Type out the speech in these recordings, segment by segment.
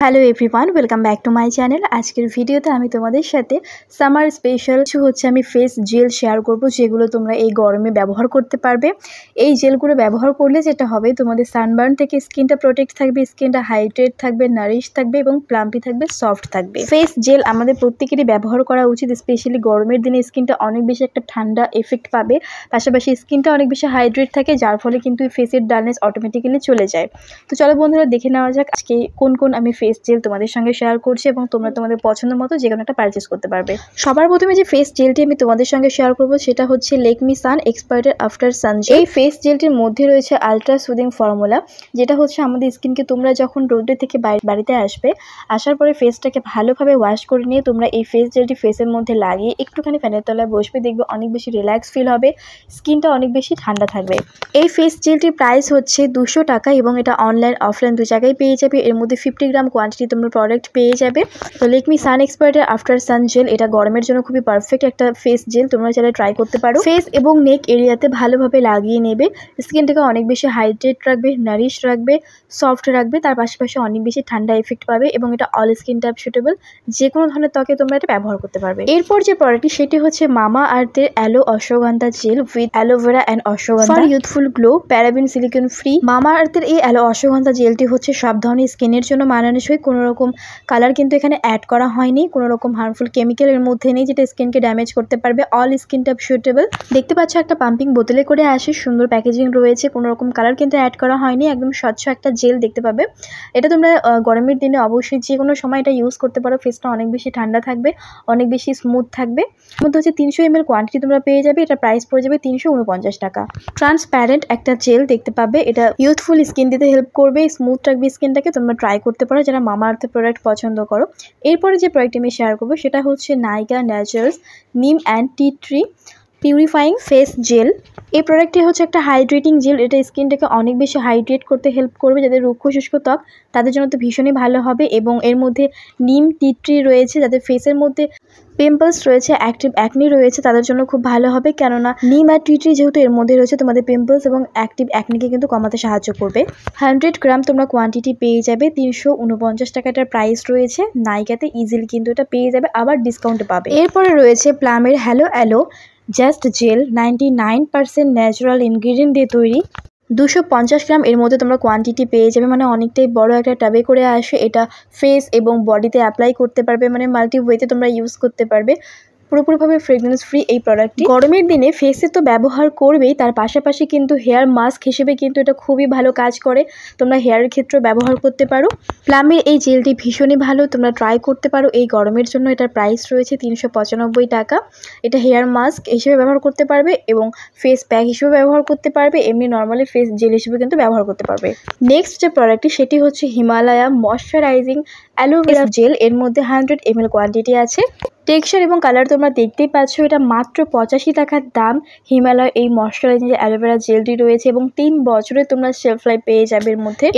Hello everyone, welcome back to my channel. আজকের ভিডিওতে আমি তোমাদের সাথে সামার স্পেশাল কিছু আমি ফেস জেল শেয়ার করব, যেগুলো তোমরা এই গরমে ব্যবহার করতে পারবে। এই জেলগুলো ব্যবহার করলে যেটা হবে, তোমাদের সানবার্ন থেকে স্কিনটা প্রোটেক্ট থাকবে, স্কিনটা হাইড্রেট থাকবে, নারিশ থাকবে এবং প্লাম্পি থাকবে, সফট থাকবে। ফেস জেল আমাদের প্রত্যেকেরই ব্যবহার করা উচিত, স্পেশালি গরমের দিনে স্কিনটা অনেক বেশি একটা ঠান্ডা এফেক্ট পাবে, পাশাপাশি স্কিনটা অনেক বেশি হাইড্রেট থাকে, যার ফলে কিন্তু ফেসের ডালনেস অটোমেটিক্যালি চলে যায়। তো চলো বন্ধুরা, দেখে নেওয়া যাক আজকে কোন কোন আমি ফেস জেল তোমাদের সঙ্গে শেয়ার করছি এবং তোমরা তোমাদের পছন্দ মতো যে কোনো একটা পারচেস করতে পারবে। সবার প্রথমে যে ফেস জেলটি আমি তোমাদের সঙ্গে শেয়ার করব সেটা হচ্ছে লেকমি সান এক্সপার্টের আফটার সান জেল। এই ফেস জেলটির মধ্যে রয়েছে আলট্রা সুদিং ফর্মুলা, যেটা হচ্ছে আমাদের স্কিনকে তোমরা যখন রোদে থেকে বাড়িতে আসার পরে ফেসটাকে ভালোভাবে ওয়াশ করে নিয়ে তোমরা এই ফেস জেলটি ফেসের মধ্যে লাগিয়ে একটুখানি ফ্যানের তলায় বসবে, দেখবে অনেক বেশি রিল্যাক্স ফিল হবে, স্কিনটা অনেক বেশি ঠান্ডা থাকবে। এই ফেস জেলটির প্রাইস হচ্ছে 200 টাকা এবং এটা অনলাইন অফলাইন দু জায়গায় পেয়ে যাবে। এর মধ্যে 50 গ্রাম কোয়ান্টিটি তোমরা প্রোডাক্ট পেয়ে যাবে। তো লেকমি সান এক্সপার্টের আফটার সান জেল, এটা গরমের জন্য খুবই পারফেক্ট একটা ফেস জেল, তোমরা চাইলে ট্রাই করতে পারো। ফেস এবং নেক এরিয়াতে ভালোভাবে লাগিয়ে নেবে, স্কিনটাকে অনেক বেশি হাইড্রেট রাখবে, নারিশ রাখবে, সফট রাখবে, তার পাশাপাশি অনেক বেশি ঠান্ডা এফেক্ট পাবে এবং এটা অল স্কিন টাইপ সুটেবল, যে কোনো ধরনের ত্বকে তোমরা এটা ব্যবহার করতে পারবে। এরপর যে প্রোডাক্টটি সেটি হচ্ছে মামা আর্থের aloe ashwagandha gel with aloe vera and ashwagandha for youthful glow, paraben silicone free. মামা আর্থের এই অ্যালো অশ্বগন্ধা জেলটি হচ্ছে সব ধরনের স্কিনের জন্য মানানসই, কোনো রকম কালার কিন্তু এখানে অ্যাড করা হয়নি, কোনো রকম হার্মফুল কেমিক্যাল এর মধ্যে নেই যেটা স্কিনকে ড্যামেজ করতে পারবে, অল স্কিন টাইপ সুটেবল। দেখতে পাচ্ছ একটা পাম্পিং বোতলে করে আসে, সুন্দর প্যাকেজিং রয়েছে, কোনো রকম কালার কিন্তু অ্যাড করা হয়নি, একদম স্বচ্ছ একটা জেল দেখতে পাবে। এটা তোমরা গরমের দিনে অবশ্যই যে কোনো সময় এটা ইউজ করতে পারো, ফেসটা অনেক বেশি ঠান্ডা থাকবে, অনেক বেশি স্মুথ থাকবে। এর মধ্যে হচ্ছে 300 ml কোয়ান্টিটি তোমরা পেয়ে যাবে, এটা প্রাইস পড়ে যাবে 349 টাকা। ট্রান্সপ্যারেন্ট একটা জেল দেখতে পাবে, এটা ইউথফুল স্কিন দিতে হেল্প করবে, স্মুথ রাখবে স্কিনটাকে, তোমরা ট্রাই করতে পারো যারা মামা আর্থের প্রোডাক্ট পছন্দ করো। এরপরে যে প্রোডাক্ট আমি শেয়ার করবো সেটা হচ্ছে Nykaa naturals neem and tea tree purifying face gel. এই প্রোডাক্টটি হচ্ছে একটা হাইড্রেটিং জেল, এটা স্কিনটাকে অনেক বেশি হাইড্রেট করতে হেল্প করবে, যাদের রুক্ষ শুষ্ক ত্বক তাদের জন্য তো ভীষণই ভালো হবে। এবং এর মধ্যে নিম টি ট্রি রয়েছে, যাদের ফেসের মধ্যে পিম্পলস রয়েছে, অ্যাক্টিভ অ্যাকনি রয়েছে, তাদের জন্য খুব ভালো হবে, কেননা নিম আর টি ট্রি যেহেতু এর মধ্যে রয়েছে তোমাদের পিম্পলস এবং অ্যাক্টিভ অ্যাকনিকে কিন্তু কমাতে সাহায্য করবে। 100 গ্রাম তোমরা কোয়ান্টিটি পেয়ে যাবে, 349 টাকা এটার প্রাইস রয়েছে। নাইকাতে ইজিলি কিন্তু এটা পেয়ে যাবে, আবার ডিসকাউন্টে পাবে। এরপরে রয়েছে প্লামের hello aloe just gel, 99% natural ingredient দিয়ে তৈরি, 250 গ্রাম এর মধ্যে তোমরা কোয়ান্টিটি পেয়ে যাবে, মানে অনেকটাই বড় একটা টাবে করে আসে। এটা ফেস এবং বডিতে অ্যাপ্লাই করতে পারবে, মানে মাল্টি ওয়েতে তোমরা ইউজ করতে পারবে, পুরোপুরিভাবে ফ্রেগনেন্স ফ্রি এই প্রোডাক্টটি। গরমের দিনে ফেসে তো ব্যবহার করবেই, তার পাশাপাশি কিন্তু হেয়ার মাস্ক হিসেবে কিন্তু এটা খুবই ভালো কাজ করে, তোমরা হেয়ারের ক্ষেত্রেও ব্যবহার করতে পারো। প্লামের এই জেলটি ভীষণই ভালো, তোমরা ট্রাই করতে পারো এই গরমের জন্য। এটার প্রাইস রয়েছে 395 টাকা। এটা হেয়ার মাস্ক হিসেবে ব্যবহার করতে পারবে এবং ফেস প্যাক হিসেবে ব্যবহার করতে পারবে, এমনি নর্মালি ফেস জেল হিসেবে কিন্তু ব্যবহার করতে পারবে। নেক্সট যে প্রোডাক্টটি সেটি হচ্ছে হিমালয়া ময়শ্চারাইজিং অ্যালোভেরা জেল, এর মধ্যে 100 ml কোয়ান্টিটি আছে। টেক্সচার এবং কালার তোমরা দেখতেই পাচ্ছ, এটা মাত্র 85 টাকার দাম। হিমালয় এই ময়শ্চারাইজিং যে অ্যালোভেরা জেলটি রয়েছে এবং 3 বছরে তোমরা শেলফ লাইফ পেয়ে যাবে।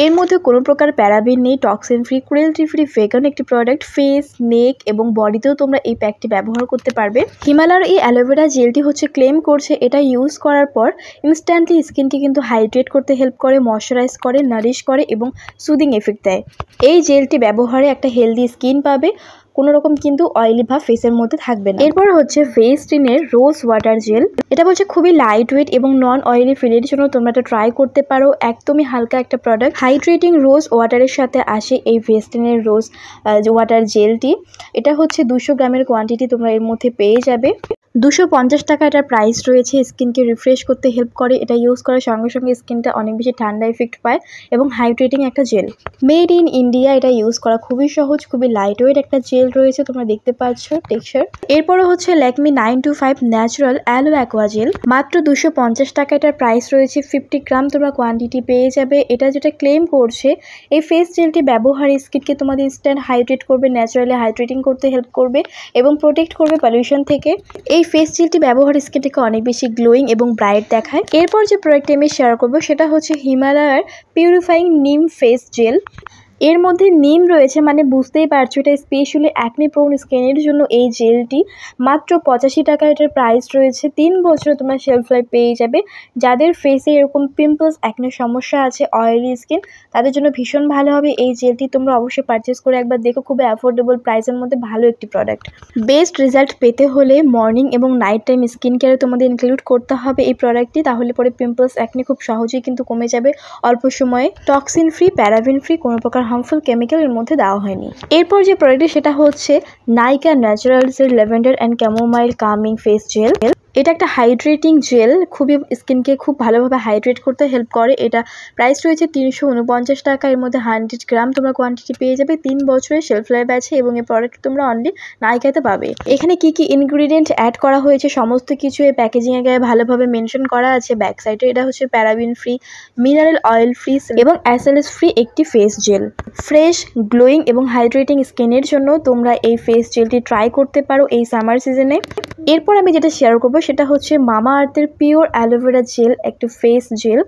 এর মধ্যে কোনো প্রকার প্যারাবিন নেই, toxin free, cruelty free, vegan একটি প্রোডাক্ট। ফেস, নেক এবং বডিতেও তোমরা এই প্যাকটি ব্যবহার করতে পারবে। হিমালয়ের এই অ্যালোভেরা জেলটি হচ্ছে ক্লেম করছে এটা ইউজ করার পর ইনস্ট্যান্টলি স্কিনকে কিন্তু হাইড্রেট করতে হেল্প করে, ময়শ্চারাইজ করে, নারিশ করে এবং সুদিং এফেক্ট দেয়। এই জেলটি ব্যবহারে একটা হেলদি স্কিন পাবে, কোনো রকম কিন্তু অয়েলি ভাব ফেসের মধ্যে থাকবে না। এরপর হচ্ছে ভেস্টিনের রোজ ওয়াটার জেল, এটা বলছে খুবই লাইট ওয়েট এবং নন অয়েলি ফিলের জন্য তোমরা এটা ট্রাই করতে পারো, একদমই হালকা একটা প্রোডাক্ট। হাইড্রেটিং রোজ ওয়াটারের সাথে আসে এই ভেস্টিনের রোজ ওয়াটার জেলটি, এটা হচ্ছে 200 গ্রামের কোয়ান্টিটি তোমরা এর মধ্যে পেয়ে যাবে। 250 টাকা এটার প্রাইস রয়েছে। স্কিনকে রিফ্রেশ করতে হেল্প করে, এটা ইউজ করার সঙ্গে সঙ্গে স্কিনটা অনেক বেশি ঠান্ডা এফেক্ট পায় এবং হাইড্রেটিং একটা জেল। মেড ইন ইন্ডিয়া, এটা ইউজ করা খুবই সহজ, খুবই লাইট ওয়েট একটা জেল রয়েছে, তোমরা দেখতে পাচ্ছ টেক্সচার। এরপরে হচ্ছে Lakme 925 natural aloe aqua gel, মাত্র 250 টাকা এটার প্রাইস রয়েছে। 50 গ্রাম তোমরা কোয়ান্টিটি পেয়ে যাবে। এটা যেটা ক্লেম করছে, এই ফেস জেলটি ব্যবহারে স্কিনকে তোমাদের ইনস্ট্যান্ট হাইড্রেট করবে, ন্যাচারালি হাইড্রেটিং করতে হেল্প করবে এবং প্রোটেক্ট করবে পলিউশন থেকে। এই ফেস জেলটি ব্যবহার স্কিনটাকে অনেক বেশি গ্লোয়িং এবং ব্রাইট দেখায়। এরপর যে প্রোডাক্টটি আমি শেয়ার করবো সেটা হচ্ছে হিমালয়ার পিউরিফাইং নিম ফেস জেল, এর মধ্যে নিম রয়েছে, মানে বুঝতেই পারছো এটা স্পেশালি অ্যাকনে প্রোন স্কিনের জন্য এই জেলটি। মাত্র 85 টাকা এটার প্রাইস রয়েছে। 3 বছরে তোমরা শেলফ লাইফ পেয়ে যাবে। যাদের ফেসে এরকম পিম্পলস অ্যাকনে সমস্যা আছে, অয়েলি স্কিন, তাদের জন্য ভীষণ ভালো হবে এই জেলটি। তোমরা অবশ্যই পারচেস করে একবার দেখো, খুবই অ্যাফোর্ডেবল প্রাইসের মধ্যে ভালো একটি প্রোডাক্ট। বেস্ট রেজাল্ট পেতে হলে মর্নিং এবং নাইট টাইম স্কিন কেয়ারে তোমাদের ইনক্লুড করতে হবে এই প্রোডাক্টটি, তাহলে পরে পিম্পলস অ্যাকনে খুব সহজেই কিন্তু কমে যাবে অল্প সময়ে। টক্সিন ফ্রি, প্যারাবিন ফ্রি, কোনো প্রকার হার্মফুল কেমিক্যাল এর মধ্যে দেওয়া হয়নি। এরপর যে প্রোডাক্টটি সেটা হচ্ছে নাইকা ন্যাচারালসের lavender and chamomile calming face gel. এটা একটা হাইড্রেটিং জেল, খুবই স্কিনকে খুব ভালোভাবে হাইড্রেট করতে হেল্প করে। এটা প্রাইস রয়েছে 349 টাকা। এর মধ্যে 100 গ্রাম তোমরা কোয়ান্টিটি পেয়ে যাবে। 3 বছরের শেলফ লাইফ আছে এবং এই প্রোডাক্ট তোমরা অনলি নাইকাতে পাবে। এখানে কি কি ইনগ্রিডিয়েন্ট অ্যাড করা হয়েছে সমস্ত কিছু এই প্যাকেজিংয়ে গায়ে ভালোভাবে মেনশন করা আছে ব্যাক সাইডে। এটা হচ্ছে paraben free, mineral oil free এবং SLS ফ্রি একটি ফেস জেল। ফ্রেশ, গ্লোয়িং এবং হাইড্রেটিং স্কিনের জন্য তোমরা এই ফেস জেলটি ট্রাই করতে পারো এই সামার সিজনে। এরপর আমি যেটা শেয়ার করবো সেটা হচ্ছে মামা আর্থের পিওর অ্যালোভেরা জেল, একটি ফেস জেল।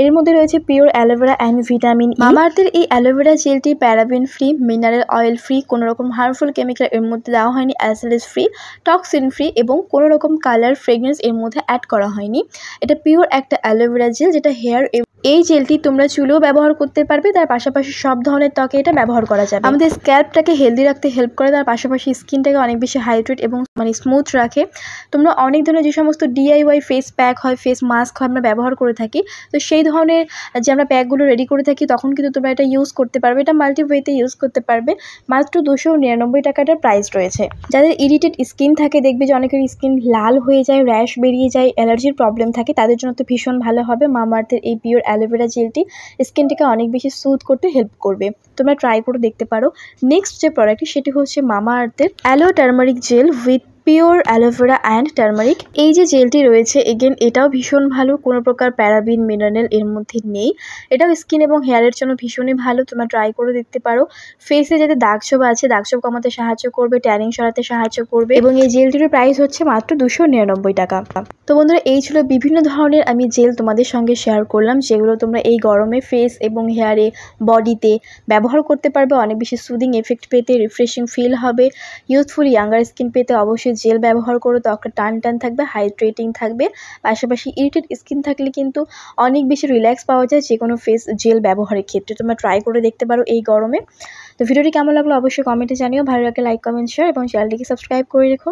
এর মধ্যে রয়েছে pure aloe vera and vitamin E. মামা আর্থের এই অ্যালোভেরা জেলটি paraben free, mineral oil free, কোনো রকম হার্মফুল কেমিক্যাল এর মধ্যে দেওয়া হয়নি, SLS ফ্রি, টক্সিন ফ্রি এবং কোনো রকম কালার ফ্রেগরেন্স এর মধ্যে অ্যাড করা হয়নি। এটা পিওর একটা অ্যালোভেরা জেল যেটা হেয়ার, এই জেলটি তোমরা চুলেও ব্যবহার করতে পারবে, তার পাশাপাশি সব ধরনের ত্বকে এটা ব্যবহার করা যাবে। আমাদের স্ক্যাল্পটাকে হেলদি রাখতে হেল্প করে, তার পাশাপাশি স্কিনটাকে অনেক বেশি হাইড্রেট এবং স্মুথ রাখে। তোমরা অনেক ধরনের যে সমস্ত DIY ফেস প্যাক হয়, ফেস মাস্ক হয়, আমরা ব্যবহার করে থাকি। তো সেই ধরনের যে আমরা প্যাকগুলো রেডি করে থাকি তখন কিন্তু তোমরা এটা ইউজ করতে পারবে। এটা মাল্টি ওয়েতে ইউজ করতে পারবে। মাত্র 299 টাকাটার প্রাইস রয়েছে। যাদের ইরিটেড স্কিন থাকে, দেখবে যে অনেকের স্কিন লাল হয়ে যায়, র্যাশ বেরিয়ে যায়, অ্যালার্জির প্রবলেম থাকে, তাদের জন্য তো ভীষণ ভালো হবে মামা আর্থের এই পিওর অ্যালোভেরা জেলটি। স্কিনটাকে অনেক বেশি স্মুথ করতে হেল্প করবে, তোমরা ট্রাই করে দেখতে পারো। নেক্সট যে প্রোডাক্টটি সেটি হচ্ছে মামা আর্থের aloe turmeric gel with pure aloe vera and turmeric. এই যে জেলটি রয়েছে এগেন এটাও ভীষণ ভালো, কোনো প্রকার প্যারাবিন মিনারেল এর মধ্যে নেই। এটাও স্কিন এবং হেয়ারের জন্য ভীষণই ভালো, তোমরা ট্রাই করে দেখতে পারো। ফেসে যাতে দাগছোপ আছে, দাগছোপ কমাতে সাহায্য করবে, ট্যানিং সরাতে সাহায্য করবে এবং এই জেলটির প্রাইস হচ্ছে মাত্র 299 টাকা। তো বন্ধুরা, এই ছিল বিভিন্ন ধরনের আমি জেল তোমাদের সঙ্গে শেয়ার করলাম, যেগুলো তোমরা এই গরমে ফেস এবং হেয়ারে, বডিতে ব্যবহার করতে পারবে। অনেক বেশি সুদিং এফেক্ট পেতে, রিফ্রেশিং ফিল হবে, ইউথফুল ইয়াঙ্গার স্কিন পেতে অবশ্যই জেল ব্যবহার করো। ত্বকটা টান টান থাকবে, হাইড্রেটিং থাকবে। পাশাপাশি ইরিটেড স্কিন থাকলে কিন্তু অনেক বেশি রিল্যাক্স পাওয়া যায় যে কোনো ফেস জেল ব্যবহারের ক্ষেত্রে। তোমরা ট্রাই করে দেখতে পারো এই গরমে। তো ভিডিওটি কেমন লাগলো অবশ্যই কমেন্টে জানিও। ভালো লাগলে লাইক, কমেন্ট, শেয়ার এবং চ্যানেলটিকে সাবস্ক্রাইব করে রেখো।